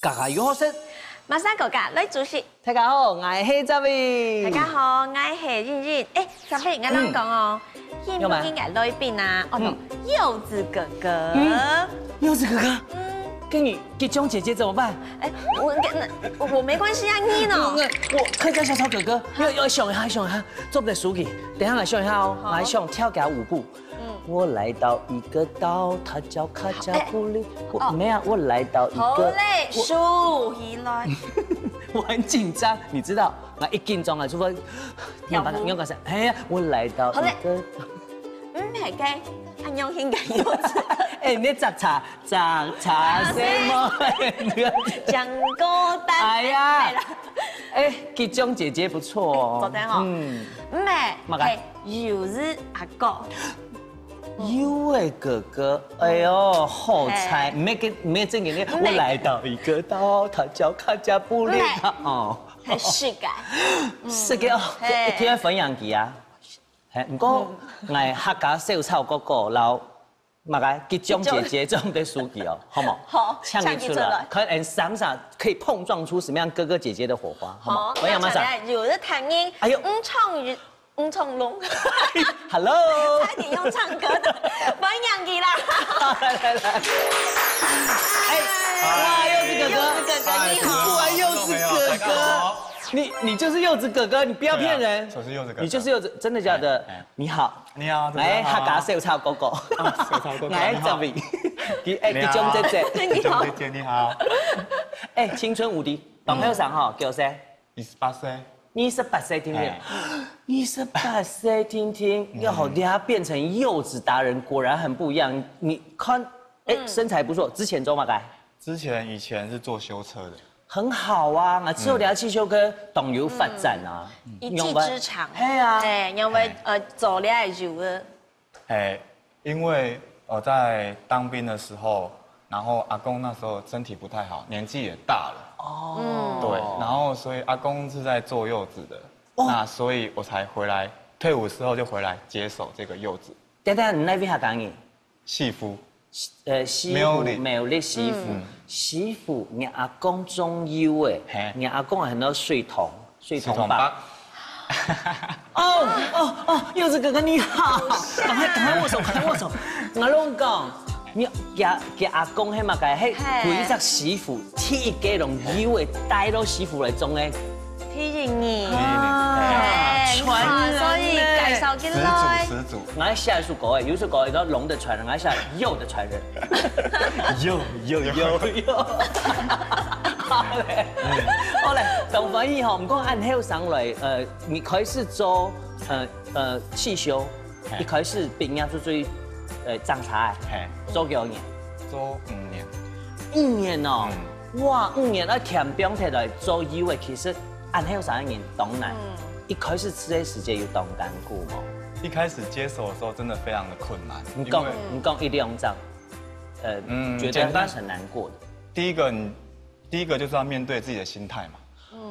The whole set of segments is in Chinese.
家家有好食，马上哥哥来主席。大家好，我是扎比。大家好，我是润润。哎，扎比，我啷讲哦？今不今日来宾啊？哦，柚子哥哥。柚子哥哥。跟你吉中姐姐怎么办？哎，我没关系啊，你呢？我客家小草哥哥，要想一下，做不得输给。等下来想一下哦，来想跳给他舞步。我来到一个岛，它叫卡加布里。没有，我来到一个。好嘞，数起来。我很紧张，你知道，我一紧张啊，除非你讲啥？哎呀，我来到一个。係嘅，安用先嘅柚子。哎，你雜茶什麼？講歌單。哎呀，哎，吉中姐姐不錯哦。昨天哦，係柚子阿哥。柚的哥哥，哎呦，好彩，没正经的。我來到一個島，它叫卡加布里。哦，係世界。世界哦，聽下分享機啊。唔過，我客家小草哥哥，然後乜嘅吉中姐姐這種的書記哦，好冇？好，唱出來，可以想想可以碰撞出什麼樣哥哥姐姐的火花，好冇？分享嗎？有的彈音，哎呦，吳重龍 ，Hello， 差點用唱歌的分享機啦，來，哎，哇，柚子哥哥，你好，哇，柚子哥哥。你就是柚子哥哥，你不要骗人。我是柚子哥哥，你就是柚子，真的假的？你好，你好，哎，客家小草哥哥，小草哥哥，哎，这位，哎，吉中姐姐，吉中姐姐你好，哎，青春无敌，朋友上哈，叫谁？28岁，28岁，听听，28岁，听听，要好厉害，变成柚子达人，果然很不一样。你看，哎，身材不错，之前做嘛该？以前是做修车的。很好啊，我之後你汽修跟動油發展啊，一技之長。係啊，哎，因為做了油的。哎，因為我在當兵的時候，然後阿公那時候身體不太好，年紀也大了。哦。對，然後所以阿公是在做柚子的，那所以我才回來，退伍時候就回來接手這個柚子。等，你那邊係講嘢？媳婦。媳婦沒有的媳婦，媳婦，你阿公種柚誒，你阿公很多水桶吧？哦，柚子哥哥你好，趕快握手，我攏講，你給阿公係嘛個，係幾隻媳婦，鐵一個用柚誒帶到媳婦嚟種誒，提醒你，傳人，所以介紹進來。始祖，我係下一首歌誒，有一首歌叫《龍的傳人》，我係下柚的傳人。柚。好嘞，董凡義吼，唔講按後上來，你開始做汽修，一開始邊呀做最漲茶誒，做幾多年？做5年。5年哦，哇，5年啊，田邊摕來做柚誒，其實按後上一年當然，一開始這些時間有當艱苦冇？一開始接手的時候真的非常的困難。你講一兩張，覺得應該很難過的。第一個就是要面對自己的心態嘛。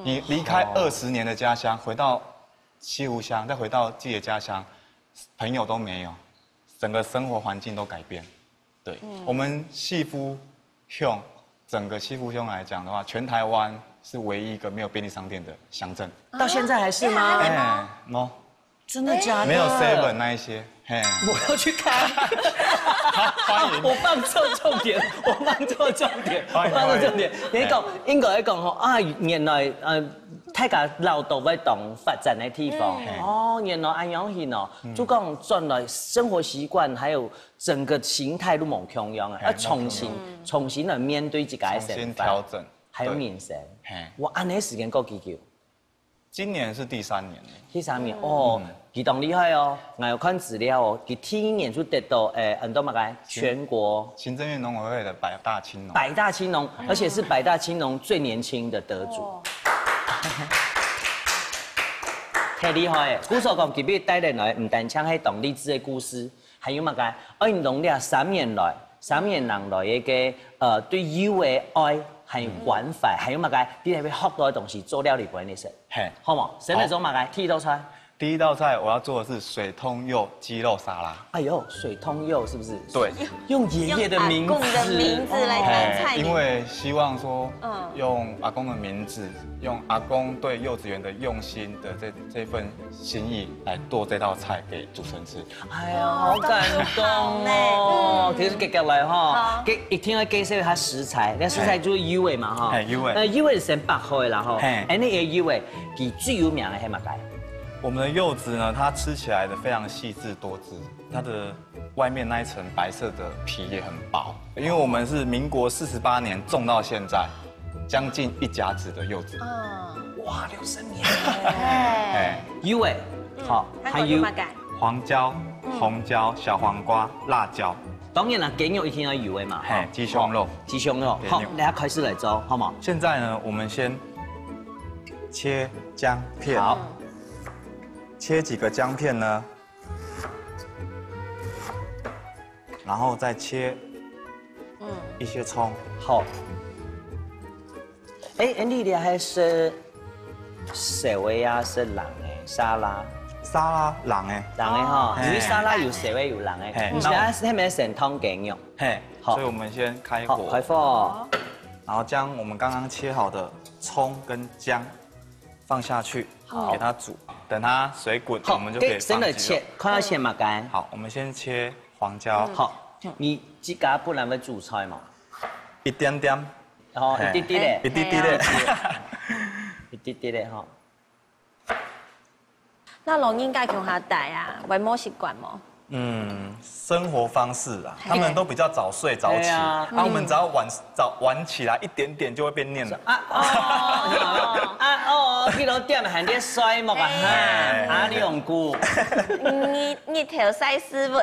你離開20年的家鄉，回到西湖鄉，再回到自己的家鄉，朋友都沒有，整個生活環境都改變。對，我們西湖鄉，整個西湖鄉來講的話，全台灣是唯一一個沒有便利商店的鄉鎮。到現在還是嗎？哎，喏，真的假的？沒有 7 那一些。嘿，我要去看。歡迎。我放錯重點。你講應該講吼啊，原來大家勞動要動發展的地方。哦，原來安樣型哦，就講轉來生活習慣還有整個形態都冇同樣啊，要重新來面對自己的生活，調整，還有人生。我按呢時間夠幾久？今年是第3年。第3年哦，佢當厲害哦，我有看資料哦，佢第1年就得到很多乜嘅全國行政院農委會的百大青農，而且是百大青農最年輕的得主。太厉害的。古时候讲，特别带来来，唔单唱迄动励志的故事，还有嘛个，因农历3年来，3年人来一个对友的爱，还有关怀，还有嘛个，你那边学到的东西做了里边的事，嘿，好冇？生那种嘛个，剃刀出来。第一道菜我要做的是水通柚鸡肉沙拉。哎呦，水通柚是不是？对，用爷爷的名字，用阿公的名字来当菜名。因为希望说，用阿公的名字，用阿公对幼稚园的用心的这份心意来做这道菜给主持人吃。哎呀，好感动哦！其实接下来哈，一听到介绍下食材，那食材就是柚味嘛哈。柚味。柚味是先拔好的啦哈。哎，那个柚味，其最有名的係乜嘢？我们的柚子呢，它吃起来的非常细致多汁，它的外面那一层白色的皮也很薄。因为我们是民国48年种到现在，将近1甲子的柚子。哇，60年。哎，柚味，好，还有黄椒、红椒、小黄瓜、辣椒。当然啦，鸡肉一定要柚味嘛。嘿，鸡胸肉。鸡胸肉，好，大家开始来做，好吗？现在呢，我们先切姜片。好。切几个姜片呢，然后再切一些葱。好。哎，你的还是蛇味啊，是人的沙拉？沙拉人的。人的哈，因为沙拉有蛇味有人的。你现在是咪成汤鸡肉？嘿，所以我们先开火。开火。然后将我们刚刚切好的葱跟姜放下去，给它煮。等它水滚，我们就可以放鸡肉。切，看要切嘛干。好，我们先切黄椒。好，你自家本来会煮菜嘛？一点点。哦，一滴滴的。一滴滴的。一滴滴的哈。那老人家穷下大啊，为冇习惯冇？生活方式啊，他们都比较早睡早起，我们只要晚起来一点点就会变念了。几多点还在睡木啊？阿两姑，你头西施物。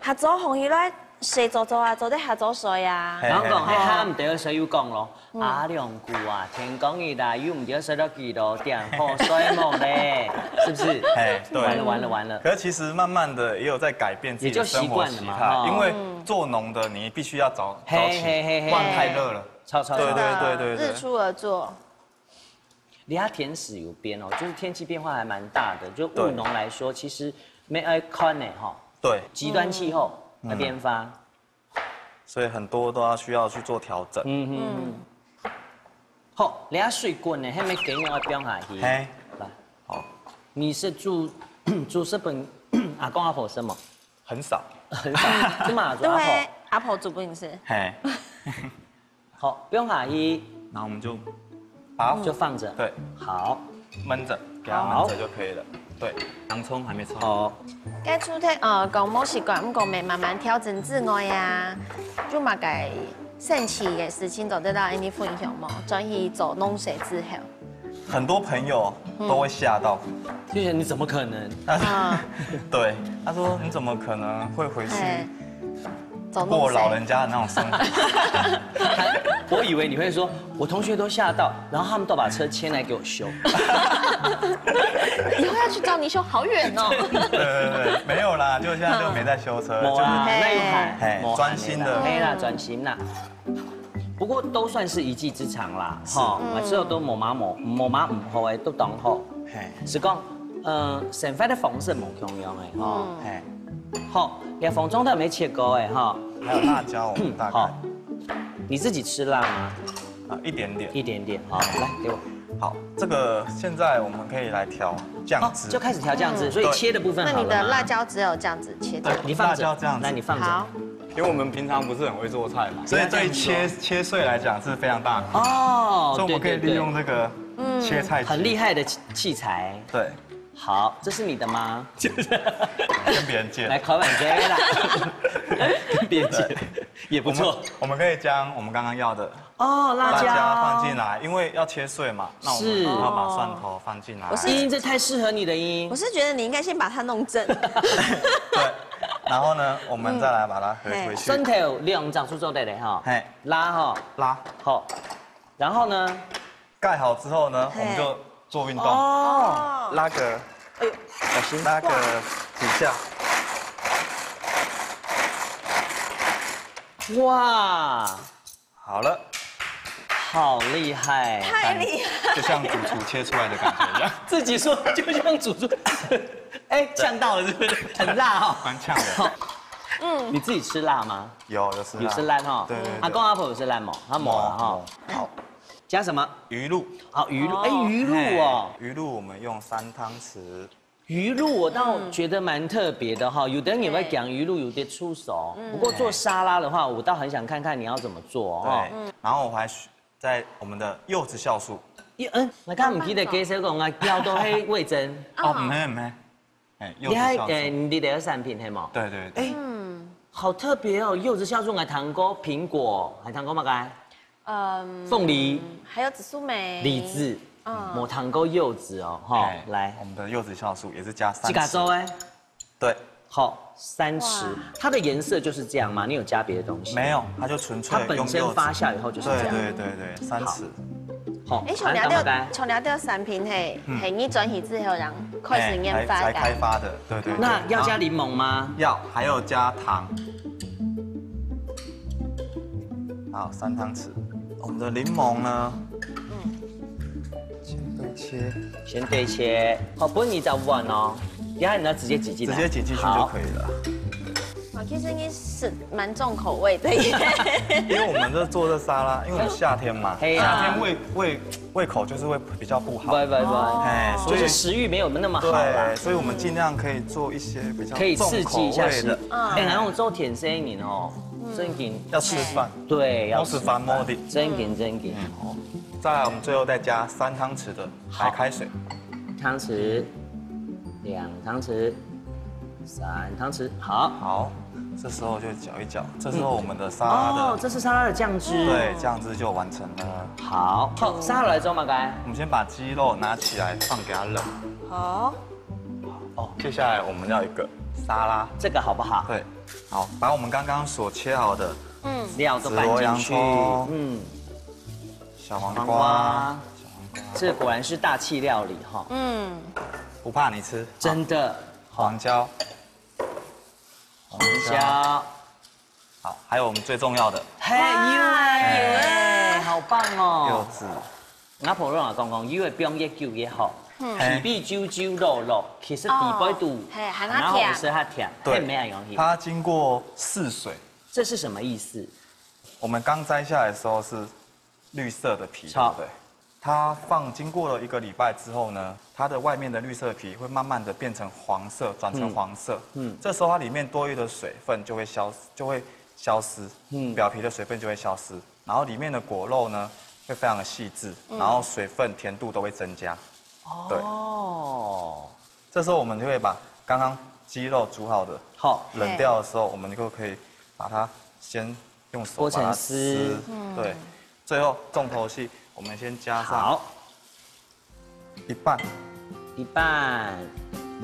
下早紅起來睡做啊，做得下早睡啊。人講喺下唔對水要講咯，阿兩姑啊，聽講伊啦，又唔對睡到幾多點，好睡夢咧，是不是？哎，對。完了。可是其實慢慢的也有在改變自己的生活習態，因為做農的你必須要早起，不然太熱了。對，日出而作。離下甜食有邊哦，就是天氣變化還蠻大的。就務農來說，其實沒愛看呢哈。對。極端氣候的變化，所以很多都需要去做調整。好，離下水滾呢，還沒給你要標下去。來，好。你是煮日本阿公阿婆什麼？很少。很少。是嘛？煮阿婆。對，阿婆煮不定是。嘿。好，標下去，然後我們就把它就放着。對。好。燜着，給它燜着就可以了。對。洋蔥還沒炒。好。該出題講冇習慣，唔講咪慢慢調整之外呀，就嘛該神奇嘅事情做得到你分享冇？轉去做農事之後，很多朋友都會嚇到，就覺得你怎麼可能？對，他說你怎麼可能會回去過老人家的那種生活？我以為你會說，我同學都嚇到，然後他們都把車牽來給我修。以後要去找你修，好遠哦。對，沒有啦，就現在就沒在修車，就是那一行，專心的，沒啦，專心啦。不過都算是一技之長啦，哈，之後都冇馬唔好誒，都當好。是講，成塊的風是冇共用誒，哈，好，連風中都沒切過誒，哈。還有辣椒，大概。你自己吃辣嗎？一點點。一點點，好，來給我。好，這個現在我們可以來調醬汁。就開始調醬汁，所以切的部分好了嗎？那你的辣椒只有這樣子切的？你放着，辣椒這樣子，那你放着。好。因為我們平常不是很會做菜嘛，所以對切碎來講是非常大的哦，所以我們可以利用這個切菜機，很厲害的器材。對，好，這是你的嗎？跟別人借。來烤板這啦，跟別人借也不錯。我們可以將我們剛剛要的辣椒放進來，因為要切碎嘛，那我們要把蒜頭放進來。英，這太適合你的英。我是覺得你應該先把它弄正。對。然後呢，我們再來把它合回去。蒜頭利用長出做的嘞哈，拉哈，拉，好。然後呢，盖好之后呢，我们就做运动，哦，拉个，哎呦，小心，拉个几下，哇，好了，好厉害，太厉害！就像主厨切出来的感觉一样，自己说就像煮出，哎，呛到了是不是？很辣哦，蛮呛的。你自己吃辣吗？有吃辣，有吃辣哈，对对。阿公阿婆有吃辣吗？他抹了哈。好，加什么？鱼露。好，鱼露，哎，鱼露哦，鱼露我们用3汤匙。鱼露我倒觉得蛮特别的哈，有的人也会讲鱼露有点出手，不过做沙拉的话，我倒很想看看你要怎么做哦。对，然后我还在我们的柚子酵素。我刚唔記得介紹講啊，叫到係味噌。哦，唔係，哎，柚你子酵素。你哋有產品係冇？对对对。好特別哦，柚子酵素、糖果、蘋果，還糖果乜嘅？鳳梨，还有紫苏梅、李子，抹糖果、柚子哦，哈，來，我们的柚子酵素也是加3匙。幾加州哎？对，好，3匙，它的顏色就是這樣嗎？你有加別的東西？没有，它就纯粹它本身發酵以後就是這樣。對，3匙。好，哎，從了掉產品係你轉移之後讓開始研發才開發的，對。那要加檸檬嗎？要，還有加糖。好，3湯匙。我們的檸檬呢？先對切。好，不過你找碗哦，然後你要直接擠進來。直接擠進去就可以了。其實你是蠻重口味的耶。因為我們做這沙拉，因為我們夏天嘛，夏天胃口就是會比較不好。不，哎，就是食欲沒有那麼好啦。對，所以我們盡量可以做一些比較可以刺激一下食的。哎，然後做甜聲你哦，真緊要吃飯，對，要吃飯目的。真緊哦。再來，我們最後再加3湯匙的白開水。湯匙，2湯匙，3湯匙，好。這時候就攪一攪，這時候我們的沙拉的哦，這是沙拉的醬汁，對，醬汁就完成了。好，沙拉來之後嘛，該我們先把雞肉拿起來放給它冷。好。哦，接下來我們要一個沙拉，這個好不好？對，好，把我們剛剛所切好的料都拌進去，小黃瓜，這果然是大氣料理哈。不怕你吃，真的。黃椒。紅椒，好，還有我們最重要的，嘿，油好棒哦！柚子，阿婆攏講講，油的不用越久越好，皮皮揪揪肉肉，其實底部度，然後是它甜，對，沒有容易。它經過試水，這是什麼意思？我們剛摘下來的時候是綠色的皮，對不對？它經過了1個禮拜之後呢，它的外面的綠色皮會慢慢的變成黃色，轉成黃色。這時候它裡面多餘的水分就會消失，表皮的水分就會消失，然後裡面的果肉呢會非常的細緻，然後水分甜度都會增加。對。這時候我們就會把剛剛雞肉煮好的，冷掉的時候，我們就可以把它先用手把它撕。對。最後重頭戲。我們先加上一半，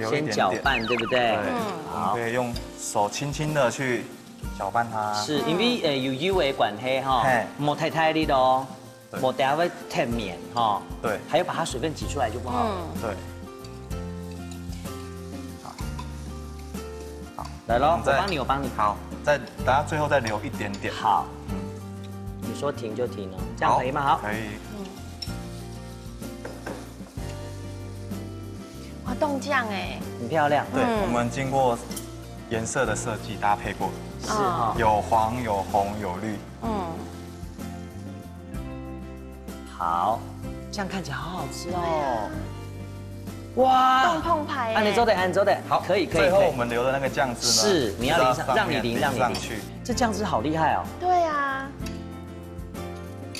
先攪拌，對不對？對，我們可以用手輕輕的去攪拌它。是因為有油的關係哈，莫太力的哦，莫等下會太綿哈。對，還有把它水分擠出來就不好了。對。好，來嘍，我幫你。好，等下最後再留一點點。好。你說停就停哦，這樣可以嗎？好，可以。哇，凍醬哎，很漂亮。對，我們經過顏色的設計搭配過，是哈，有黃、有紅、有綠。好，這樣看起來好好吃哦。哇，凍澎湃。你做的，好，可以。最後我們留的那個醬汁呢？是，你要淋上，讓你淋上去。這醬汁好厲害哦。對啊。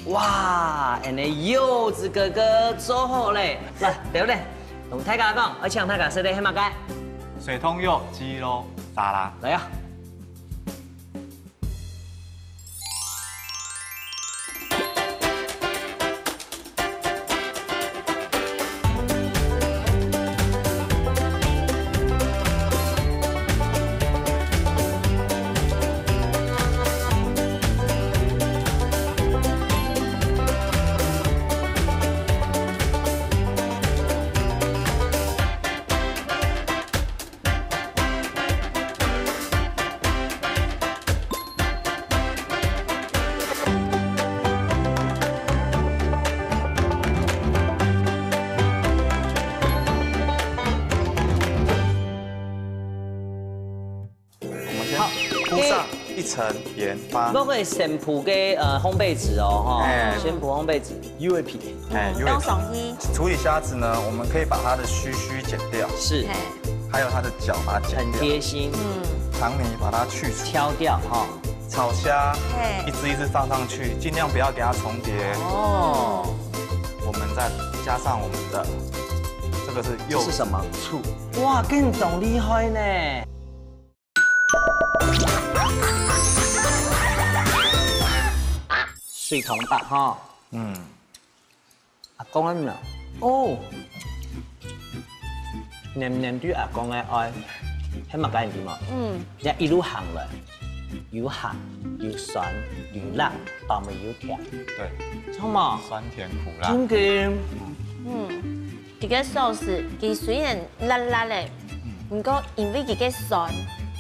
哇，人哋柚子哥哥做好嘞，來，對不對？同大家講，而且大家識得乜嘢？水通柚雞肉沙拉，來啊！层盐巴。不过先铺给烘焙纸哦，哈，哎先铺烘焙纸，柚皮，当爽衣，处理虾子呢，我们可以把它的须剪掉，是嘿，还有它的脚把它剪很掉，贴心，肠泥把它去除，挑掉哈。炒虾嘿一只一只放上去，尽量不要给它重叠。哦，我们再加上我们的这个是这柚是什么？醋，哇，更懂厉害呢！水桶白哈，阿公安啦，哦，黏黏對阿公嘅愛，喺物解點啊？一路行來，有鹹有酸有辣，到尾有甜，对，好嘛？酸甜苦辣。真嘅，這個壽司，佢雖然辣辣的，不過因為這個酸，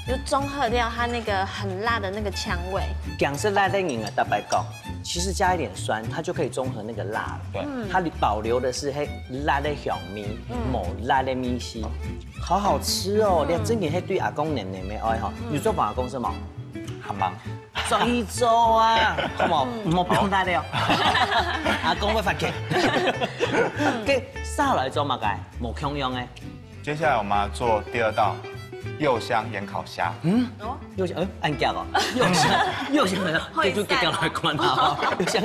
又綜合掉它那個很辣的那個香味。講是辣的人啊，大白講，其實加一點酸，它就可以中和那個辣了。对，它保留的是黑辣的香味，冇辣的米絲，好好吃哦！你真嘅係對阿公黏黏的愛哈。你做幫阿公什麼？很忙。做一周啊，好冇？唔好幫他了，阿公會發氣。嘅沙來做乜嘅？冇強樣嘅。接下来我们要做第二道柚香鹽烤虾。又想按價哦，又想來了，就給掉來關啊！又想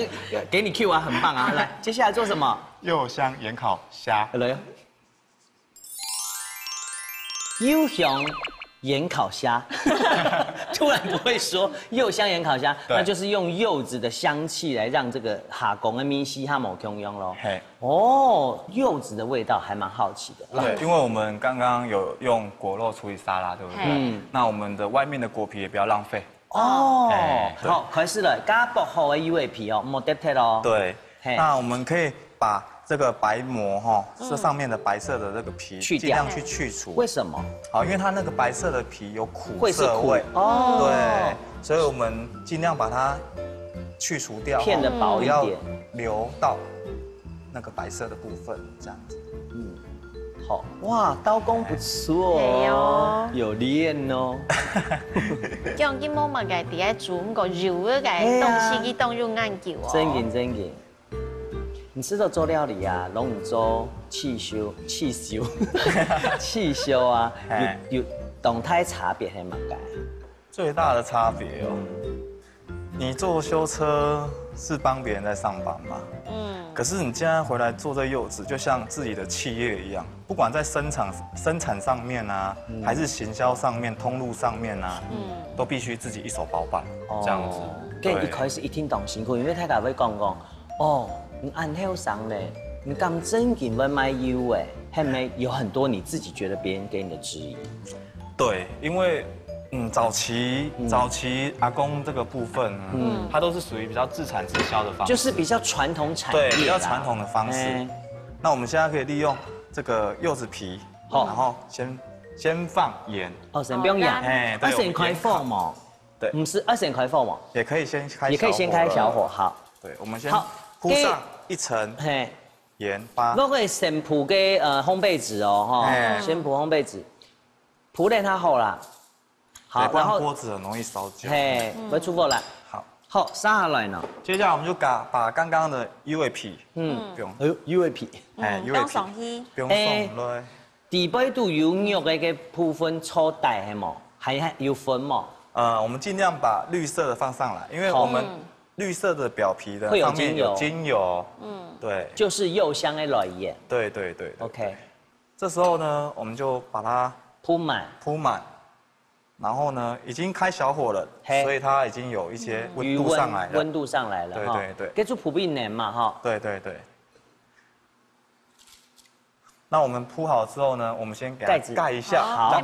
給你 Q 啊，很棒啊！來，接下來做什麼？柚香鹽烤虾，來啊！柚香鹽烤蝦，突然不會說柚香鹽烤蝦，那就是用柚子的香氣來讓這個下公的米絲哈冇共用咯。嘿，哦，柚子的味道還蠻好奇的。对，因为我们刚刚有用果肉处理沙拉，对不对？嗯那我们的外面的果皮也不要浪费。哦哎，对好，開始了，加薄荷的柚皮哦，冇得剔咯。对，嘿那我们可以把这个白膜哈，这上面的白色的这个皮去掉尽量去去除。為什麼？好，因为它那个白色的皮有苦會是苦涩味。哦。对，所以我们尽量把它去除掉，片得薄不要一點。留到那个白色的部分，这样子。好，哇，刀工不錯哦，有練哦。叫佢冇乜嘅第一煮咁個肉嘅東西，佢當肉眼叫哦。真嘅真嘅。你知道做料理啊，攏唔做汽修啊，有動態差別係乜嘅？最大的差别哦，你做修车是帮别人在上班嘛？可是你现在回来做这柚子，就像自己的企业一样，不管在生产上面啊，还是行销上面、通路上面啊，都必须自己一手包办，这样子。跟一開始一聽當辛苦，因為大家會講，哦，你按後生咧，你咁真件會賣柚誒，係咪有很多你自己覺得別人給你的質疑？对，因为早期阿公这个部分，它都是属于比较自产自销的方式，就是比較傳統產業啦，对比較傳統的方式。哎那我們現在可以利用這個柚子皮，好然後先放鹽，哦，成不用養，哎对二十塊放嘛，對不是20塊放嘛，也可以先開，也可以先開小火，。好，對，我們先好鋪上一層嘿。鹽巴，我會先鋪給烘焙紙哦，哈，哎先鋪烘焙紙，鋪得它好啦，好，好，不然鍋子很容易燒焦。嘿，會出貨啦，好，好，撒下來呢，接下來我們就把剛剛的柚味皮，不用，哎呦，柚味皮，柚味當皮爽衣，不用送落去。底杯度有肉嘅嘅部分粗大係冇，係有粉冇，我們盡量把綠色的放上來，因為好我們綠色的表皮的會有上面精油有精油，對，就是柚香嘅來源對對對對，OK，這時候呢，我們就把它鋪滿，鋪滿，然後呢，已經開小火了，嘿所以它已經有一些溫餘度上來了。溫度上來了，對哈對對跟住普遍黏嘛，哈，對對對。那我們鋪好之後呢，我們先給它蓋子蓋一下，好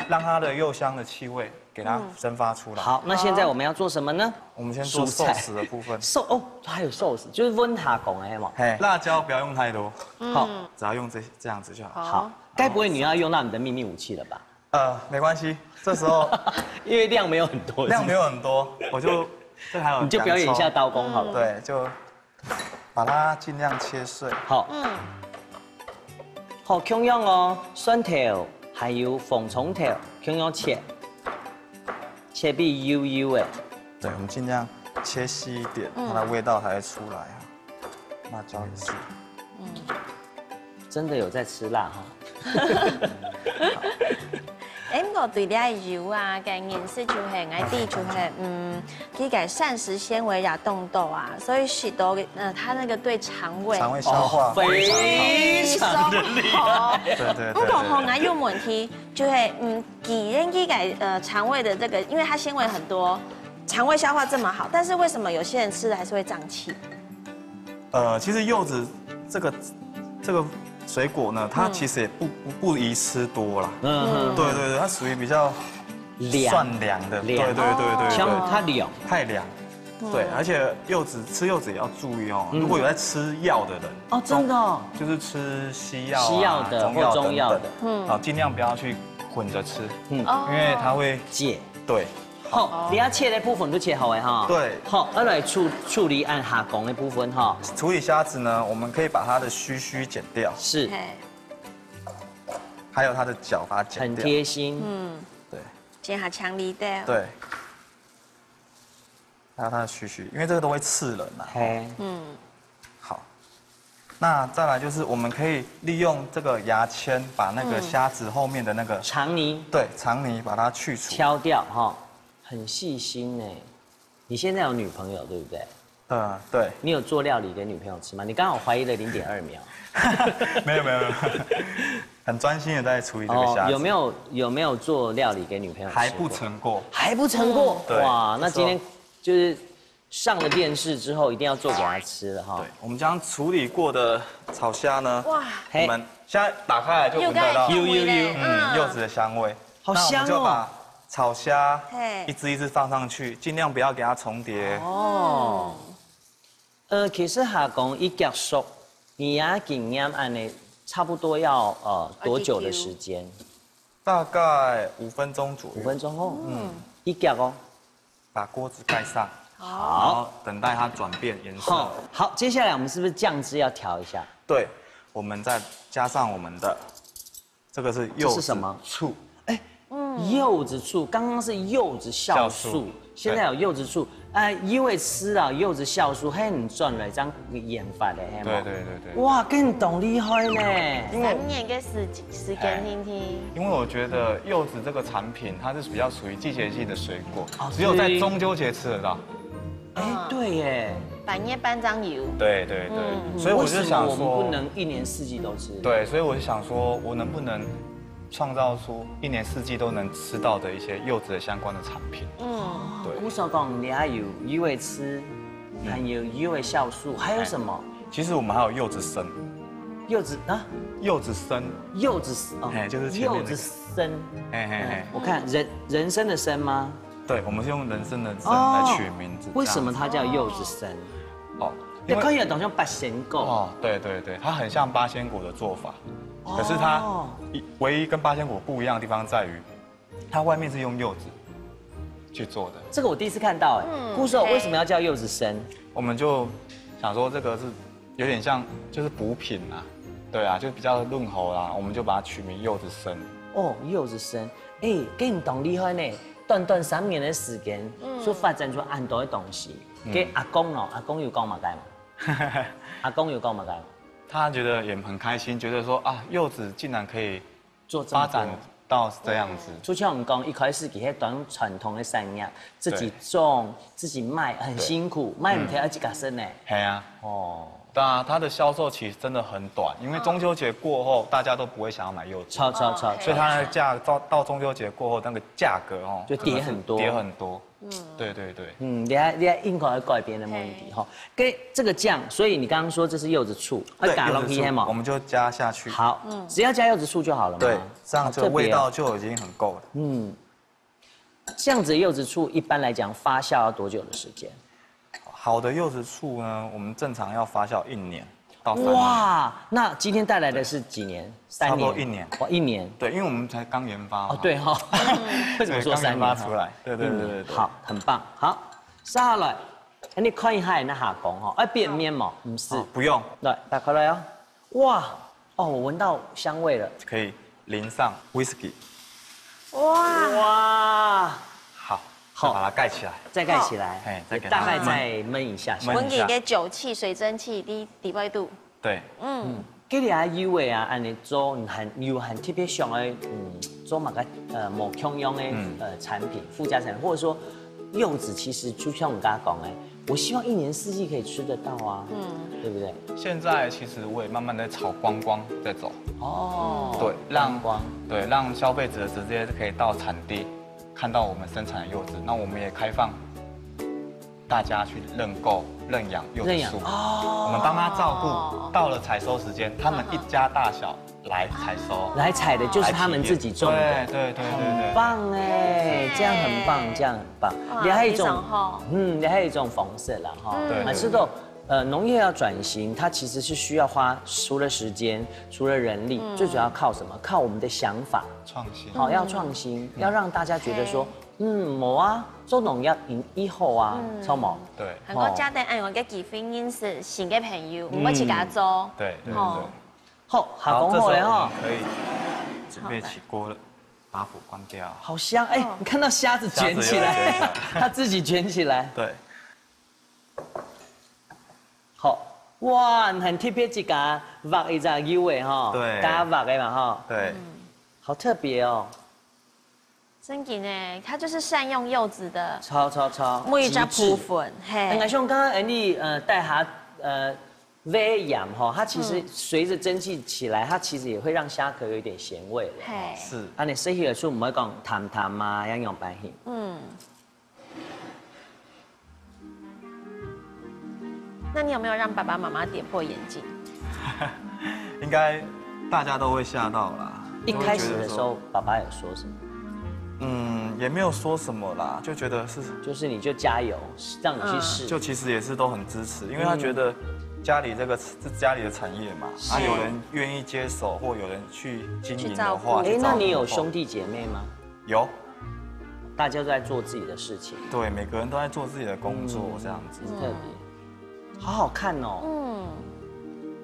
讓它的柚香的氣味給它蒸發出來。好，那現在我們要做什麼呢？我們先做壽司的部分。哦，還有壽司，就是溫下講嘅嘛，嘿，辣椒不要用太多，好，只要用這樣子就好。好，該不會你要用到你的秘密武器了吧？沒關係，這時候因為量沒有很多，量沒有很多，我就這還有你就表演一下刀工好了。對，就把它盡量切碎。好，好，咁樣哦，蒜頭還有鳳蟲頭，咁樣切，切比悠悠哎，对，我们尽量切细一点，它的味道才会出来啊。辣椒也是。真的有在吃辣哈。不过对了油啊，个颜色就係我哋就係佢嘅膳食纖維也凍到啊，所以使到它那個對腸胃消化非常的厲害。對。不過我有問題，就係佢嘅腸胃的這個，因為它纖維很多，腸胃消化這麼好，但是為什麼有些人吃的還是會脹氣？其實柚子這個水果呢，它其實也不宜吃多啦。對，它屬於比較算涼的。對。像它涼，太涼。對，而且吃柚子也要注意哦。如果有在吃藥的人，哦，真的哦，就是吃西藥、西藥的或中藥的，啊，盡量不要去混着吃，因為它會解。對。好，你要切的部分都切好哎哈。对。好，要來處理按下工的部分哈。處理蝦子呢，我們可以把它的鬚剪掉，是。還有它的腳把它剪掉。很貼心。對。剪下強力的。對。還有它的鬚，因為這個都會刺人呐。好。那再來就是我們可以利用這個牙籤，把那個蝦子後面的那個腸泥。對，腸泥把它去除。挑掉哈，很細心哎。你現在有女朋友對不對？對。你有做料理給女朋友吃嗎？你剛好懷疑了0.2秒。沒有，很專心的在處理這個蝦子。有沒有做料理給女朋友吃？還不成過。還不成過？對。哇，那今天就是上了電視之後，一定要做給他吃了哈。對，我們將處理過的炒蝦呢，哇，我們現在打開來就聞得到柚子的香味。好香哦。那我們就把炒蝦一隻一隻放上去，盡量不要給它重疊。哦。其實下講一夾熟，你也經驗按呢，差不多要多久的時間？大概5分鐘左右。5分鐘哦。一夾哦。把鍋子蓋上。好，等待它轉變顏色。好，接下來我們是不是醬汁要調一下？對，我們再加上我們的，這個是柚子。是什麼？醋。柚子醋，剛剛是柚子酵素，現在有柚子醋。因為吃了柚子酵素，很賺了一張研發的，對。哇，更懂厲害呢。 3年嘅時間聽聽。因為我覺得柚子這個產品，它是比較屬於季節性的水果，只有在中秋節吃得到。對耶。半夜半張油。對。所以我就想說，我們不能1年4季都吃。對，所以我就想說，我能不能創造出1年4季都能吃到的一些柚子的相關的產品。對。古手講你還有柚味吃，還有柚味酵素，還有什麼？其實我們還有柚子參。柚子啊？柚子參。柚子參。就是柚子參。我看人參的參嗎？對，我們是用人參的參來取名字。為什麼它叫柚子參？因為可以懂像八仙果。對，它很像八仙果的做法。可是它唯一跟八仙果不一樣的地方在於，它外面是用柚子去做的。這個我第一次看到哎。顧壽為什麼要叫柚子參？我們就想說這個是有點像就是補品啊，對啊，就比較潤喉啦，我們就把它取名柚子參。哦，柚子參，跟你懂厲害呢，短3年的時間，所發展出很多的東西。給阿公哦，阿公有講嘛該嘛？阿公有講嘛該嘛？他覺得也很開心，覺得說啊，柚子竟然可以發展到這樣子。就像我們講，一開始佢係當傳統的產業，自己種、自己賣，很辛苦，賣唔睇一家生呢。係啊，當然它的銷售期真的很短，因為中秋節過後，大家都不會想要買柚子。超，所以它的價到中秋節過後，那個價格就跌很多。對。你要應該改變的問題哈。跟這個醬，所以你剛剛說這是柚子醋，對，柚子醋，我們就加下去。好，只要加柚子醋就好了嘛。對，這樣這個味道就已經很夠了。這樣子的柚子醋一般來講發酵要多久的時間？好的柚子醋呢，我們正常要發酵1年到3年。哇，那今天帶來的是幾年？3年。差不多1年。哇，1年。對，因為我們才剛研發。哦，對哈。為什麼說3年？剛研發出來。對。好，很棒。好，接下來，你看一下那下講哈，變面嘛？不是。不用。來，打開來哦。哇，我聞到香味了。可以淋上 whisky。哇。好。好，把它盖起来。再盖起来，哎，再给它大概再焖一下下。温给酒气、水蒸气低温度。对，给你啊油的啊，安尼做有很特别上的做嘛个某共用的产品附加产品，或者说柚子其实就像我刚刚讲的，我希望一年四季可以吃得到啊，对不对？现在其实我也慢慢的朝观光在走。哦，对，让消费者直接可以到产地看到我们生产的柚子，那我们也开放大家去认购、认养柚子树，我们帮他照顾，到了采收时间，他们一家大小来采收，来采的就是他们自己种的，对，很棒哎，这样很棒，这样很棒。你还有一种，你还有一种粉色啦哈，对，知道。农业要转型，它其实是需要花除了时间、除了人力，最主要靠什么？靠我们的想法，创新。好，要创新，要让大家觉得说，冇啊，做农业以后啊，超冇。对。很多家庭我嘅结婚認識新嘅朋友，唔好自家做。对。好，下講好了哈。可以準備起鍋了，把火關掉。好香哎！你看到蝦子捲起來，它自己捲起來。對。好，哇，很特別一家畫一隻柚誒哈，對，大家畫的嘛哈，對，好特別哦。真嘅呢，它就是善用柚子的，超每一隻部分，嘿。我像剛剛Andy帶它煨養哈，它其實隨着蒸汽起來，它其實也會讓蝦殼有一點鹹味了。是。啊，你食起來就唔會講淡啊，樣樣白氣。那你有没有让爸爸妈妈跌破眼镜？应该大家都会吓到啦。一开始的时候，爸爸有说什么？也没有说什么啦，就觉得就是你就加油，让你去试。就其实也是都很支持，因为他觉得家里这个是家里的产业嘛，啊，有人愿意接手或有人去经营的话，那你有兄弟姐妹吗？有。大家都在做自己的事情。对，每个人都在做自己的工作，这样子。特别。好好看哦，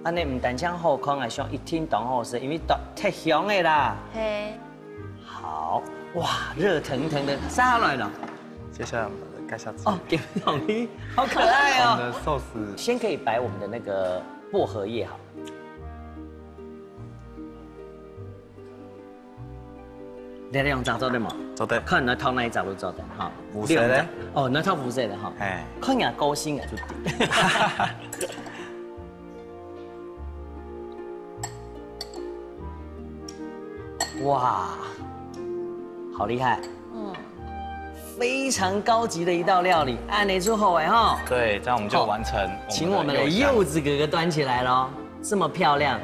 安尼唔但将好看，还像一听懂好食，因为太香的啦。嘿，好哇，热腾腾的杀来了。接下来我们盖下纸。哦，给统一，好可爱哦。我们的寿司先可以摆我们的那个薄荷叶好。你用咋做的嘛？做的。看那套那一咋都做的哈。五色的。哦，那套五色的哈。哎。看人高兴啊，就对。哇，好厉害。非常高级的一道料理，按你之后哎哈。对，这样我们就完成。请我们的柚子哥哥端起来咯，这么漂亮。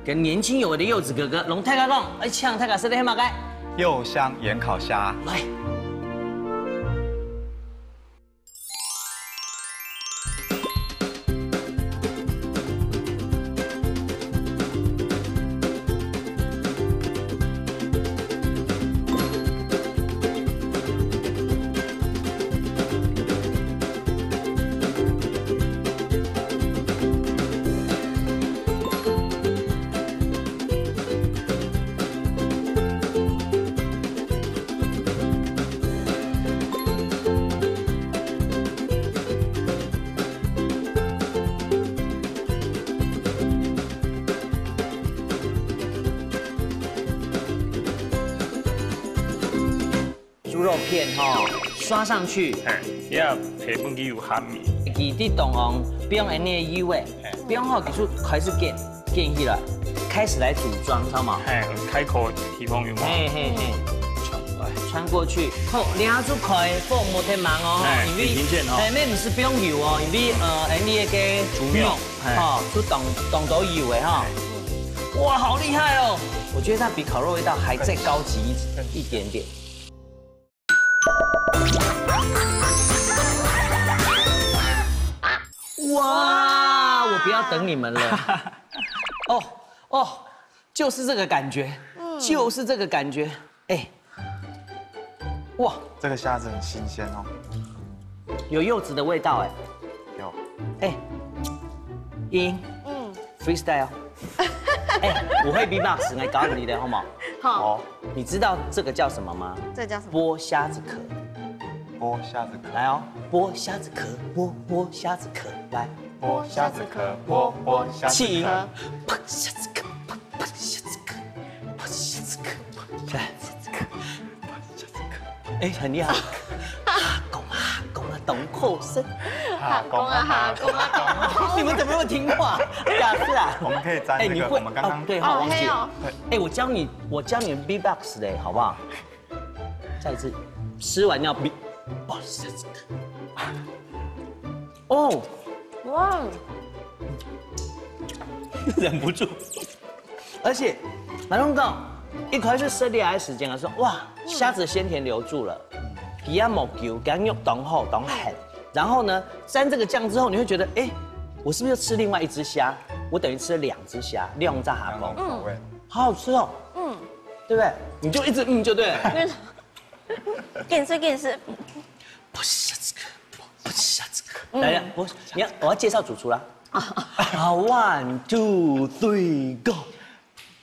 跟年轻有为的柚子哥哥，龙太哥讲，抢太哥吃的黑马盖，柚香盐烤虾，来。猪肉片哈，刷上去。也皮本去有咸味。记得同行不用安尼的油味，不用好，技术开始建起来，开始来组装，知道吗？开口提供有吗？穿过去，好，抓住开，不莫太忙哦，因为那不是不用油哦，因为你个猪肉，哈，就动到油的哈。哇，好厉害哦！我觉得它比烤肉味道还再高级一点点。哇！我不要等你们了。哦，就是这个感觉，就是这个感觉。哎，哇，这个虾子很新鲜哦，有柚子的味道哎。有。哎，freestyle。哎，我会 B-box 来搞你的好吗？好。你知道这个叫什么吗？这叫什么？剥虾子壳。剥虾子壳，来哦，剥虾子壳，剥虾子壳，来，剥虾子壳，剥虾子请壳，剥虾子壳，剥虾子壳，剥虾子壳，来，哎，很厉害，哈公啊，懂口声，哈公啊哈公啊公。你们怎么那么听话？雅思啊，我们可以沾那个我们刚刚对，好，忘记了。哦，哎，我教你们 B-box 嘞，好不好？再一次，吃完要 B， 剥虾子壳。哦，哇，忍不住。而且，马龙讲，一开始设立来时间的时候，哇，虾子鲜甜留住了，皮啊木球，干肉当厚当狠。然后呢，沾这个酱之后，你会觉得，哎，我是不是又吃另外一只虾？我等于吃了2只虾，用炸哈两公，种口味。好好吃哦。对不对？你就一直就对了。给你吃，给你吃。剥虾子壳，剥虾子壳。来，我要介绍主厨啦。好 ，1 2 3 go。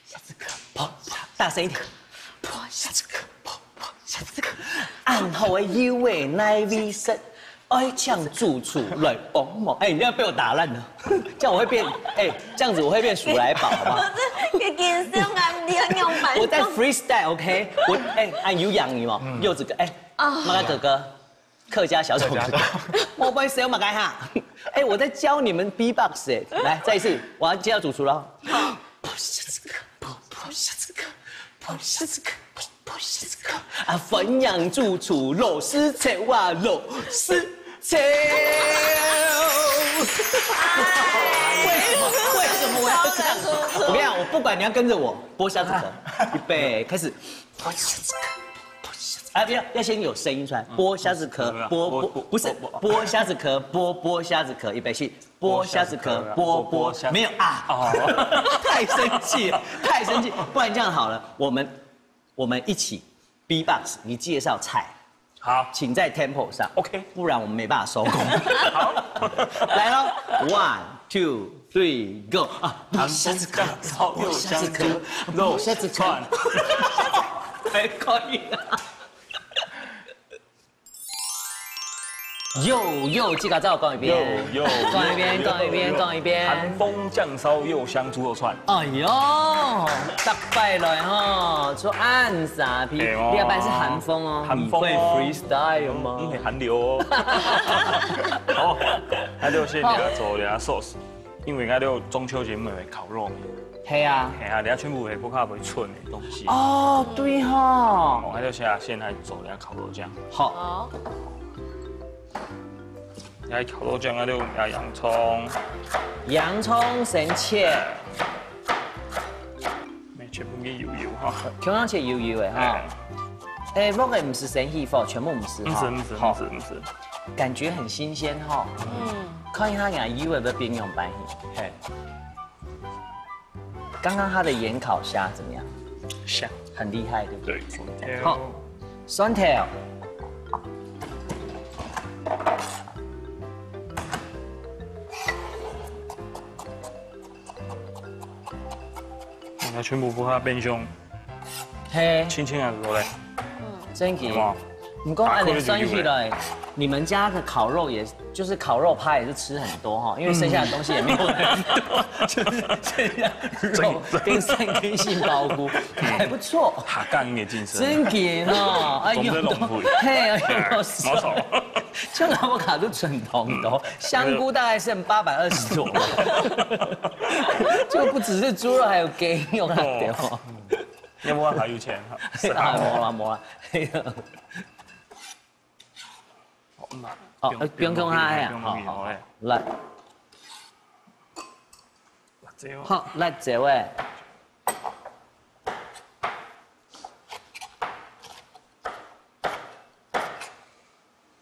虾子壳，剥，大声一点。剥虾子壳，剥虾子壳。暗后的幽味奶味色，爱呛主厨来帮忙。哎，你这样被我打烂了，这样我会变，哎，这样子我会变鼠来宝，好不好？给你吃，用白。我在 freestyle，OK， 我按有氧你嘛，柚子哥，马哥哥，客家小丑哥哥，我不会谁马哥哈，我在教你们 B-box 来再一次，我要介绍主厨了。剥虾子壳，剥虾子壳，剥虾子壳，剥虾子壳，啊，分养主厨螺丝切哇螺丝切。为什么我要这样？我跟你讲，我不管你要跟着我剥虾子壳，预备开始。剥虾子壳，剥虾子壳，要先有声音出来。剥虾子壳，剥不是剥虾子壳，剥虾子壳，预备起，剥虾子壳，剥没有啊？哦，太生气了，太生气，不然这样好了，我们一起 B-box， 你介绍菜。好，请在 tempo 上 ，OK， 不然我们没办法收工。好，来喽 ，1 2 3 go 啊！韩风酱烧又香猪肉虾子串，还可以啊。又，这个再讲一遍。又，讲一遍。韩风酱烧又香猪肉串。哎呦，失败了哈！说按傻批，第二班是韩风哦。韩风哦。你会 freestyle 吗？你会韩流哦。好，还有先给他做点 sauce， 因为俺有中秋节没会烤肉。系啊。系啊，你全部会不卡不寸的东西。哦，对哈。我还有先来做点烤肉酱。好。来烤肉酱，俺就加洋葱。洋葱先切。全部给油哈。全部切油的哈。那个不是生气否？全部不是哈。不是。感觉很新鲜哈。看一下它油的边用白嘿。刚刚它的盐烤虾怎么样？香，很厉害，对不对？对。好，酸条。那全部不怕变凶，嘿，轻轻啊做嘞，真奇。不过按你算起来，你们家的烤肉也就是烤肉趴也是吃很多哈，因为剩下的东西也没有很多，就是剩下肉跟3根杏鲍菇，还不错。下降的精神。真奇哦，哎呦，嘿，哎呦，毛草。像阿波卡都准同的，香菇大概剩820多，就不只是猪肉，还有鸡肉啊，对哦。有冇还有钱？冇啦。哦，不用讲下呀，好，来，好，来这位。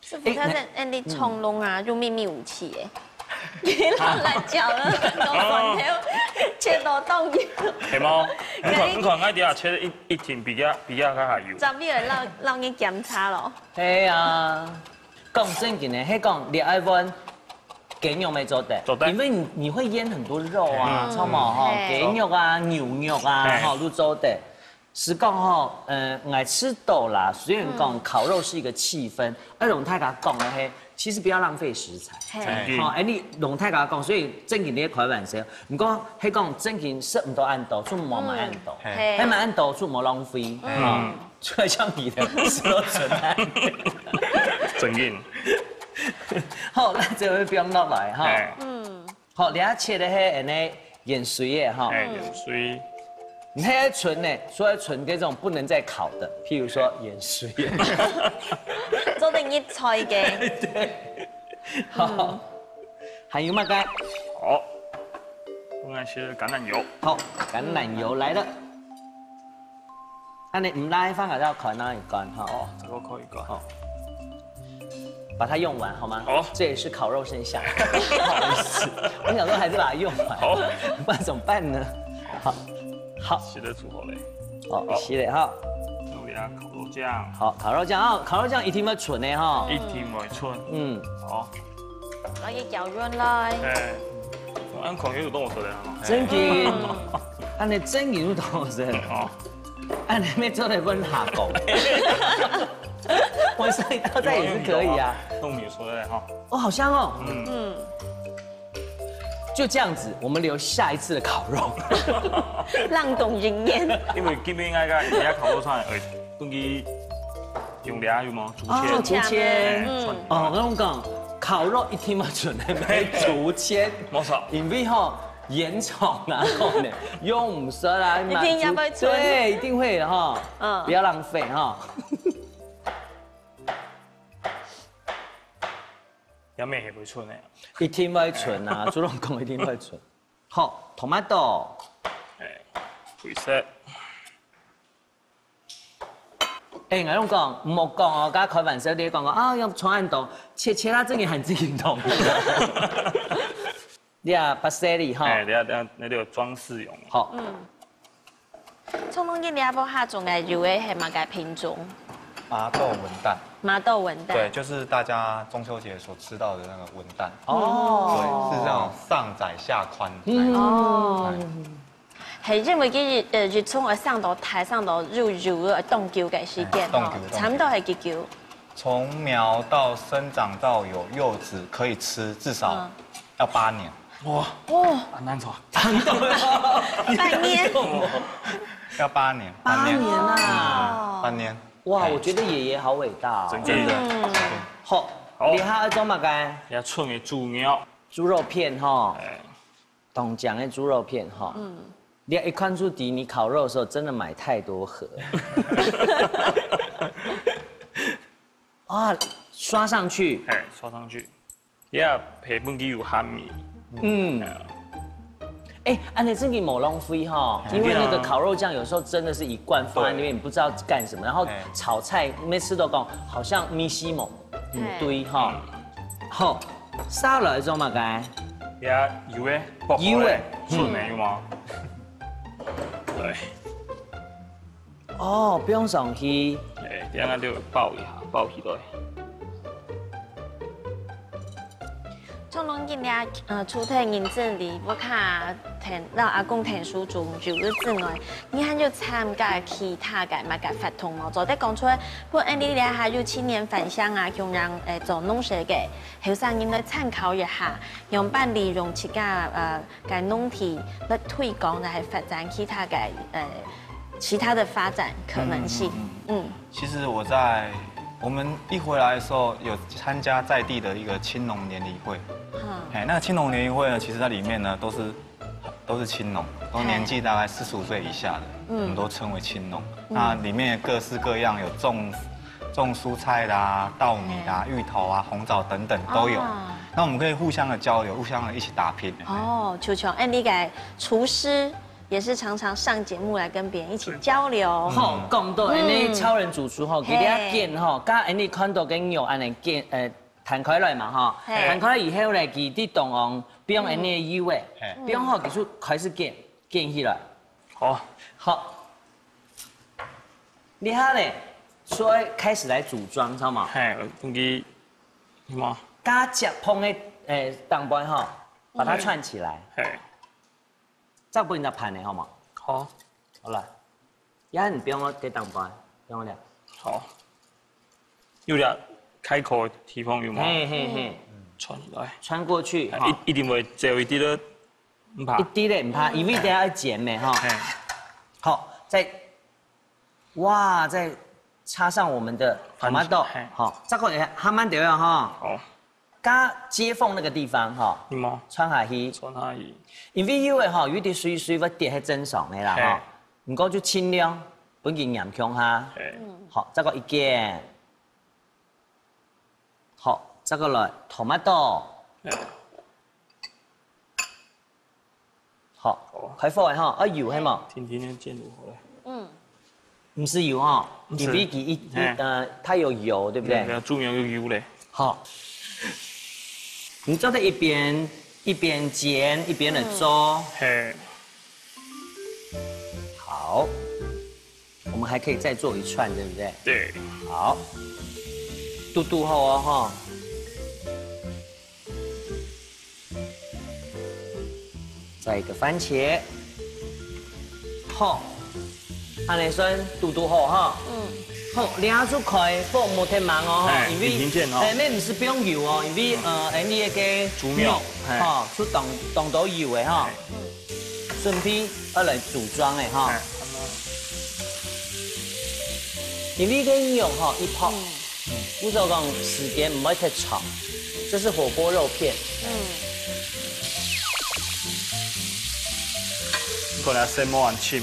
师傅，他在那里冲龙啊，就秘密武器哎，别乱来讲了，都管条切到冻油。系吗？你看我底下切一挺比较较下油。昨夜让你检查咯。系啊。讲正经的，迄讲你爱问鸡肉没做的，因为你会腌很多肉啊，超毛哈，鸡肉啊、牛肉啊，哈都做的。是讲吼，爱吃豆啦。虽然讲烤肉是一个气氛，而龙太甲讲的嘿，其实不要浪费食材。好，哎，你龙太甲讲，所以正经你开玩笑，唔讲，迄讲正经食唔到按豆，出冇买按豆，迄买按豆出冇浪费，出来像你的食都存在。正经。好，咱这位不用落来哈。好，你遐切的迄安尼盐水的哈。盐水。你还存呢？说存这种不能再烤的，譬如说盐水。做定一菜嘅。对。好。还有吗？该。好。我爱些橄榄油。好，橄榄油来了。那你唔拉放到烤那一干哈。哦，这个可以干。好。把它用完好吗？好。这也是烤肉剩下。不好意思，我想说还是把它用完。好。不然怎么办呢？好。好，洗的煮好嘞。好，洗嘞哈。弄点烤肉酱。好，烤肉酱啊，烤肉酱一定要纯的哈。一定要纯。好。攞嘢攪潤來。按烤肉都我说的哈。真嘅，按你真嘅都我说的。哦。按你没做的问下讲。我上一道菜也是可以啊。弄米说的哈。哦，好香哦。就这样子，我们留下一次的烤肉。浪动人烟。因为基本应该人家烤肉上会登记用俩有吗？竹签。竹签。哦，我跟你讲，烤肉一定要准的买竹签。冇错。因为吼烟囱然后呢用唔舍啦，一定要会存。对，一定会的哈。不要浪费哈。也咩係會存嘅？一定會存啊！主動講一定會存。好，tomato。配色。我講唔好講哦，家開玩笑啲講啊，用傳按度切啦，真係很精通。你啊，巴西利哈。等下，那個裝飾用。好。從攏啲兩部下種嘅肉嘅係乜嘅品種？麻豆文旦。麻豆文旦。对，就是大家中秋節所吃到的那個文旦。哦。對，是這種上窄下寬。哦。係因為啲熱葱嘅上到台上到肉嘅凍叫嘅時間，差唔多係幾久？從苗到生長到有柚子可以吃，至少要8年。哇，很難做。半年。要8年。8年啊！ 8年。哇，我覺得爺爺好偉大哦。真的。好，你還要做乜嘅？要純嘅豬肉。豬肉片哈。東江的豬肉片哈。你一看出底，你烤肉的時候真的買太多盒。啊，刷上去。刷上去。要配本機有鹹米。安尼真嘅冇浪費哈，因為那個烤肉醬有時候真的是一罐放在那邊，你不知道幹什麼，然後炒菜每次都講好像米西蒙一堆哈。好，沙律做乜嘅？要油誒，油誒，純嘅有嗎？對。哦，不用上去。等下就爆一下，爆起來。從攏見啲出體認證裡，我看讓阿公聽書做肉嘅之外，你還要參加其他嘅乜嘅活動咯？就得講出來，不過你哋還有青年返鄉啊，用讓做農社嘅後生人來參考一下，用辦利用自家嘅農田來推廣，嚟發展其他嘅其他的發展可能性。其實我們一回來的時候，有參加在地的一個青農聯誼會。那個青農聯誼會呢，其實在裡面呢都是青農，都年紀大概45歲以下的，我們都稱為青農。那裡面各式各樣有種蔬菜啦、稻米啦、芋頭啊、紅棗等等都有。那我們可以互相的交流，互相的一起打拼。哦，球球，你嘅廚師。也是常常上節目來跟別人一起交流。好，講到你超人主廚吼，佢哋一見吼，加你看到嘅肉安尼見彈開來嘛吼，彈開來以後咧，佢啲動用不用安尼嘅油誒，不用吼，佢就開始見起來。好，你下咧，所以開始來組裝，知道嗎？登記什麼？加夾碰嘅當杯吼，把它串起來。再不你再盤呢，好嗎？好，好了。呀，你不用我给挡白，不用我俩。好，有俩开口的地方有吗？嘿嘿嘿，穿来，穿过去，一定会只有一滴的，唔怕一。滴咧唔怕，因为等下要剪咩哈。嘿，好，再插上我们的蛤蟆豆嘿，好，这个还蛮对啊哈。好，加接缝那个地方哈，你冇穿下去，穿下去。因为有的哈，有啲水要跌喺真上的啦哈，唔过就尽量本件严强哈。嘿，好，这个一件，好，这个来토마토，好，开火的哈，油係嘛？甜甜的煎如何嘞？不是油哈，不是因为它有油，对不对？对，猪油有油嘞。好，你就在一边煎一边的做。嘿，好，我们还可以再做一串，对不对？对，好，嘟好哦哈。再一个番茄，好，安尼算嘟好哈。好，两组开火莫太慢哦哈，因为那不是不用油哦，因为你那个猪肉，哈，出动到油的哈，顺便要来组装的哈。因为跟肉哈一泡，我就讲时间唔会太长，这是火锅肉片。过来先摸完青。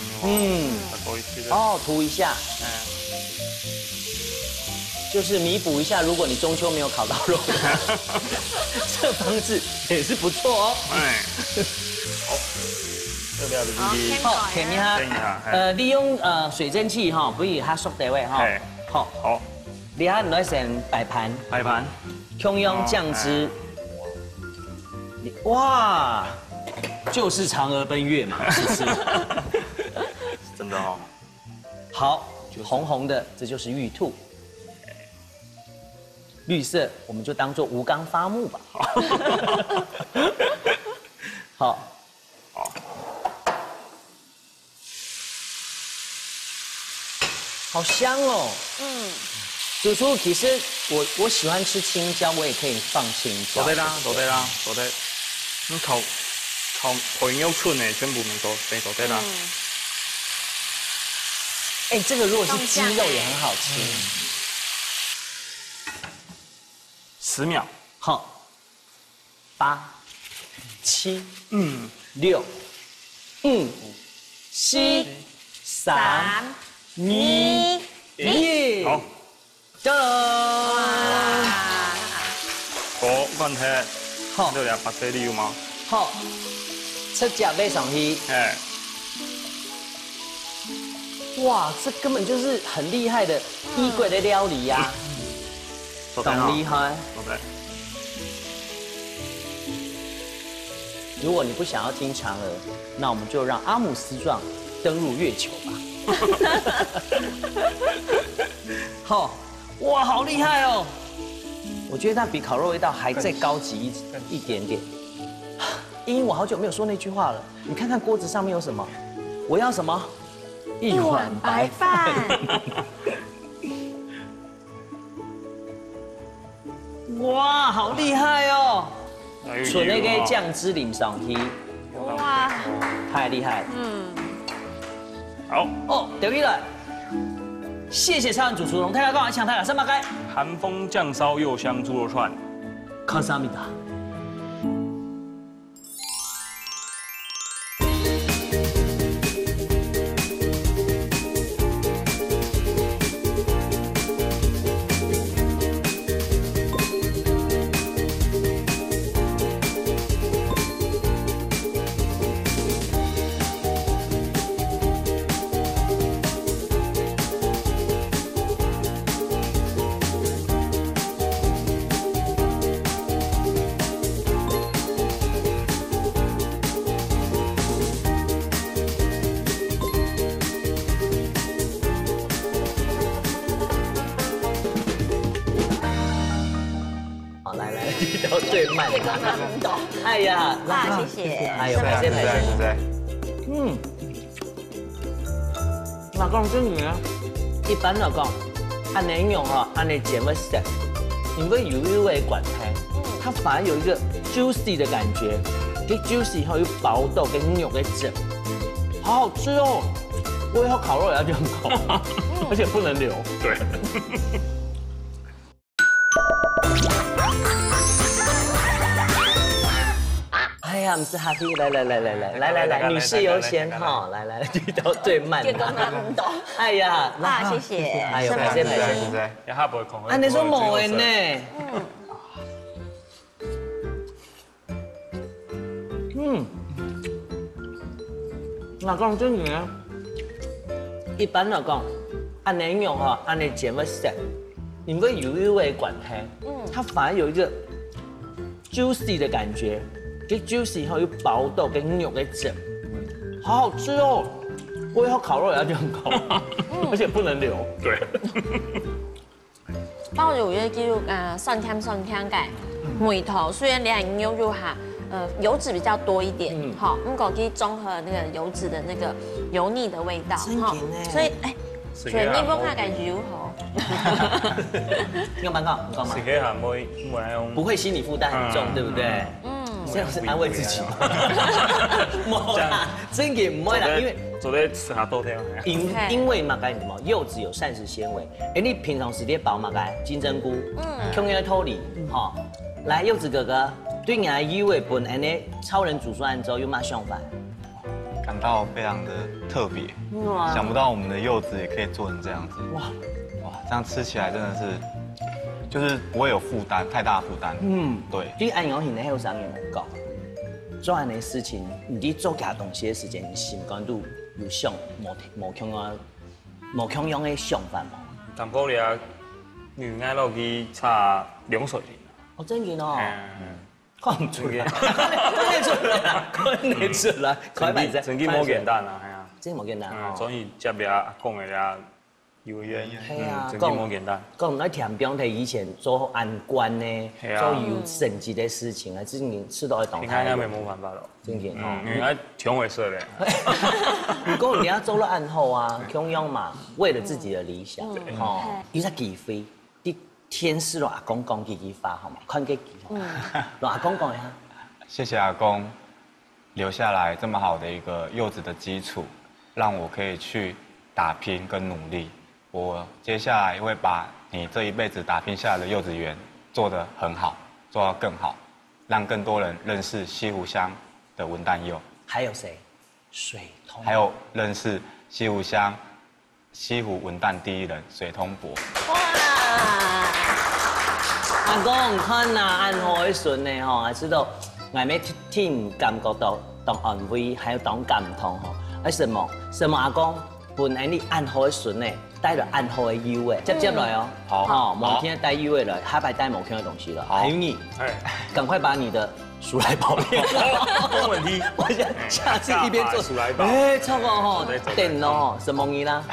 哦，涂一下。就是弥补一下，如果你中秋没有烤到肉，这方式也是不错哦。好，这边的好，甜一下。利用水蒸气哈，不以它熟的位哈。好，你下你来先摆盘，空用酱汁。哇，就是嫦娥奔月嘛，是不是？真的哦。好，红红的，这就是玉兔。绿色我们就当做吴刚发木吧。好，好香哦。主厨，其实我喜欢吃青椒，我也可以放青椒。对啦。你烤培育出的全部都对啦。哎，这个如果是鸡肉也很好吃。10秒，好，8、7、6、5、4、3、2、1，好，噔！我问题，好，这俩白色你有吗？好，吃脚背上去。哎，哇，这根本就是很厉害的衣柜的料理呀。很厉害。如果你不想要听嫦娥，那我们就让阿姆斯壮登入月球吧。好，哇，好厉害哦！我觉得它比烤肉味道还再高级一点点。因为我好久没有说那句话了，你看看锅子上面有什么？我要什么？一碗白饭。哇，好厉害哦！纯那个酱汁淋上去，哇，太厉害了。好哦，丢一了。谢谢超人主厨龙太太，跟我抢太太300开。韩风酱烧柚香猪肉串，卡萨米达。最慢的。哎呀，谢谢。哎呦，拍谁？对。老公这里呢，一般来讲，按尼用哈，按尼煎会熟，因为油味管开，它反而有一个 juicy 的感觉，这 juicy 后有薄豆跟牛给整，好好吃哦。我以后烤肉也要这样烤，而且不能留。对。哎呀，不是 happy， 来，女士优先哈，来，遇到最慢的。哎呀，谢谢。哎呦，谢谢。一下不会空。你说冇的呢？老公这里呢？一般来讲，按尼用哈，按尼煎会熟，因为油味管开，它反而有一个 juicy 的感觉，这 juicy 后有薄豆跟牛给整，好好吃哦。我以后烤肉也要这样烤，而且不能留。对。包有一個酸甜嘅梅頭，雖然你係牛肉哈，油脂比較多一點，好，咁個可以綜合那個油脂的那個油膩的味道，哈，所以所以你不怕感覺如何？你干嘛？你干嘛？自己係唔會不會心理負擔很重，對不對？這樣是安慰自己。冇啦，真嘅唔會啦，因為。昨天吃下豆条。因為嘛該什麼柚子有膳食纖維，你平常時啲飽嘛該金針菇，香葉土梨，哈，來柚子哥哥，對你來以為本安尼超人煮出來之後有嘛想法？感到非常的特別，想不到我們的柚子也可以做成這樣子，哇，這樣吃起來真的是，就是不會有負擔，太大負擔，對。對安陽型的後生人來講，做安尼事情，你做其他東西的時間，心肝都。有想無強樣嘅想法嘛？淡薄咧，你愛落去炒涼水面。哦，真嘅哦。看唔出嘅，看得出來，快擺在。曾經冇簡單啊，係啊。真冇簡單哦。所以接邊阿公嘅咧，幼兒園。係啊，曾經冇簡單。講那田邊睇以前做安官呢，做有升級的事情啊，之前吃到一檔。應該沒冇辦法咯。真嘅哦。應該挺會說的。不過人家做了暗後啊，強樣嘛，為了自己的理想，哦，有隻機會，啲天使阿公講幾發好嘛，看幾好嘛，阿公講一下。謝謝阿公留下來這麼好的一個柚子的基礎，讓我可以去打拼跟努力。我接下來會把你這一輩子打拼下來的柚子園做得很好，做到更好，讓更多人認識西湖鄉的文旦柚。還有誰？水通。還有認識西湖鄉西湖文旦第一人水通伯。哇！阿公看呐，按好的順呢吼，還知道我咩聽感覺到當安慰，還有當感動吼。為什麼阿公本來你按好的順呢？帶了暗號的油味，接來哦。好，某天帶油味了，下擺帶某天的東西了。還有你，趕快把你的鼠來寶練。沒問題。我下次一邊做鼠來寶。超過吼，電咯，什麼嘢啦？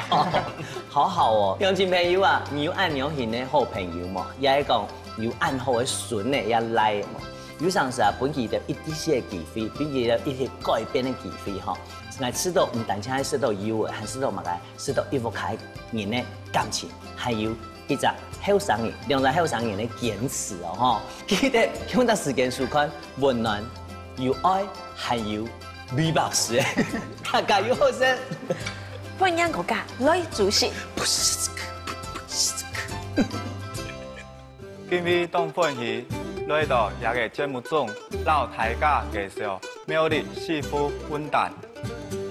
好好哦，鄉親朋友啊，有按牛型的好朋友嘛，也係講有暗號的順的也來嘛。有陣時啊，本期的一啲些機會，並且有一些改變的機會哈。來吃到唔單止係吃到油嘅，還吃到乜嘅？吃到一副開人嘅感情，還有一隻後生人，兩個後生人嘅堅持哦，哈！記得用得時間數款溫暖、有愛，還有美白時，大家有好生。歡迎國家女主席。不是這個，不是這個。今日當歡喜來到一個節目中，老大家介紹苗栗四府文旦。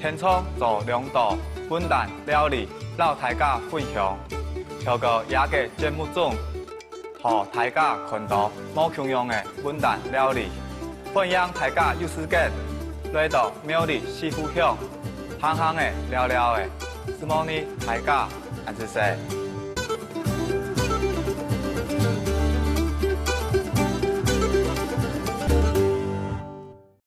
現場做2道文旦料理，讓大家分享。透過一個節目中，讓大家看到冇同樣的文旦料理。歡迎大家有時間來到苗栗四府鄉，行行的聊聊的，希望你大家還是說。